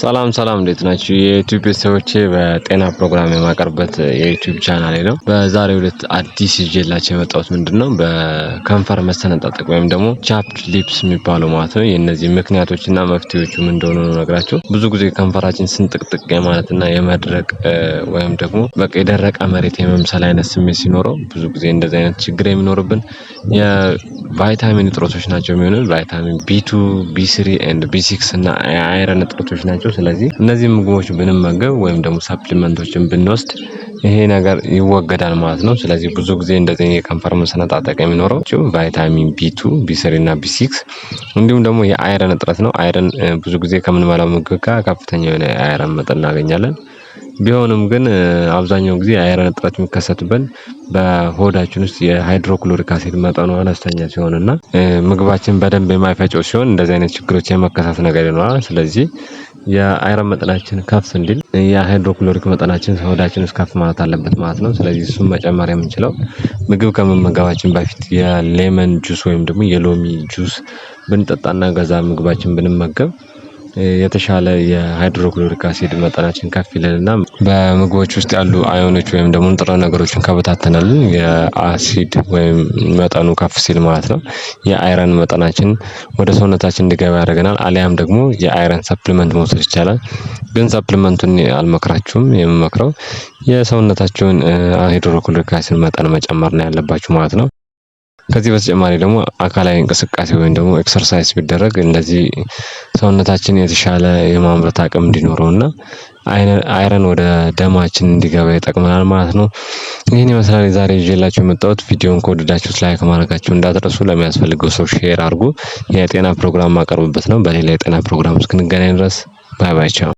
ሰላም እንዴት ናችሁ? የዩቲዩብ ቤተሰቦቼ በጤና ፕሮግራም የማቀርበት የዩቲዩብ ቻናሌ ነው። በዛሬው ዕለት አዲስ ይዤላችሁ የመጣሁት ምንድነው በከንፈር መሰነጣጠቅ ወይም ደግሞ ቻፕድ ሊፕስ የሚባለው ማለት ነው። የእነዚህ ምክንያቶችና መፍትሄዎቹ ምን እንደሆኑ ነው ነግራችሁ። ብዙ ጊዜ ከንፈራችን ስንጥቅጥቅ የማለትና የመድረቅ ወይም ደግሞ በቃ የደረቀ መሬት የመምሰል አይነት ስሜት ሲኖረው ብዙ ጊዜ እንደዚህ አይነት ችግር የሚኖርብን የቫይታሚን እጥረቶች ናቸው የሚሆነው ቫይታሚን ቢ2 ቢ3 ኤንድ ቢ6 እና የአይረን እጥረቶች ናቸው። ስለዚህ እነዚህ ምግቦች ብንመገብ ወይም ደግሞ ሰፕሊመንቶችን ብንወስድ ይሄ ነገር ይወገዳል ማለት ነው። ስለዚህ ብዙ ጊዜ እንደዚህ የከንፈር መሰነጣጠቅ የሚኖረው ቫይታሚን ቢ2 ቢ3 እና ቢ6 እንዲሁም ደግሞ የአይረን እጥረት ነው። አይረን ብዙ ጊዜ ከምንበላው ምግብ ጋር ከፍተኛ የሆነ የአይረን መጠን እናገኛለን። ቢሆንም ግን አብዛኛው ጊዜ የአይረን እጥረት የሚከሰትበት በሆዳችን ውስጥ የሃይድሮክሎሪክ አሲድ መጠኑ አነስተኛ ሲሆንና ምግባችን በደንብ የማይፈጨው ሲሆን እንደዚህ አይነት ችግሮች የመከሰት ነገር ይኖራል። ስለዚህ የአይረን መጠናችን ከፍ እንዲል የሃይድሮክሎሪክ መጠናችን ሆዳችን ውስጥ ከፍ ማለት አለበት ማለት ነው። ስለዚህ እሱን መጨመር የምንችለው ምግብ ከመመገባችን በፊት የሌመን ጁስ ወይም ደግሞ የሎሚ ጁስ ብንጠጣና ገዛ ምግባችን ብንመገብ የተሻለ የሃይድሮክሎሪክ አሲድ መጠናችን ከፍ ይለንና በምግቦች ውስጥ ያሉ አዮኖች ወይም ደግሞ ንጥረ ነገሮችን ከበታተነልን የአሲድ ወይም መጠኑ ከፍ ሲል ማለት ነው የአይረን መጠናችን ወደ ሰውነታችን እንዲገባ ያደርገናል። አሊያም ደግሞ የአይረን ሰፕሊመንት መውሰድ ይቻላል። ግን ሰፕሊመንቱን አልመክራችሁም። የምመክረው የሰውነታችሁን ሃይድሮክሎሪክ አሲድ መጠን መጨመር ነው ያለባችሁ ማለት ነው። ከዚህ በተጨማሪ ደግሞ አካላዊ እንቅስቃሴ ወይም ደግሞ ኤክሰርሳይዝ ቢደረግ እንደዚህ ሰውነታችን የተሻለ የማምረት አቅም እንዲኖረውና አይረን ወደ ደማችን እንዲገባ ይጠቅመናል ማለት ነው። ይሄን ይመስላል ዛሬ ይዤላችሁ የመጣሁት። ቪዲዮውን ከወደዳችሁት ላይክ ማድረጋችሁን እንዳትረሱ። ለሚያስፈልገው ሰው ሼር አድርጉ። የጤና ፕሮግራም ማቀርብበት ነው። በሌላ የጤና ፕሮግራም እስክንገናኝ ድረስ ባይ ባይ ቻው።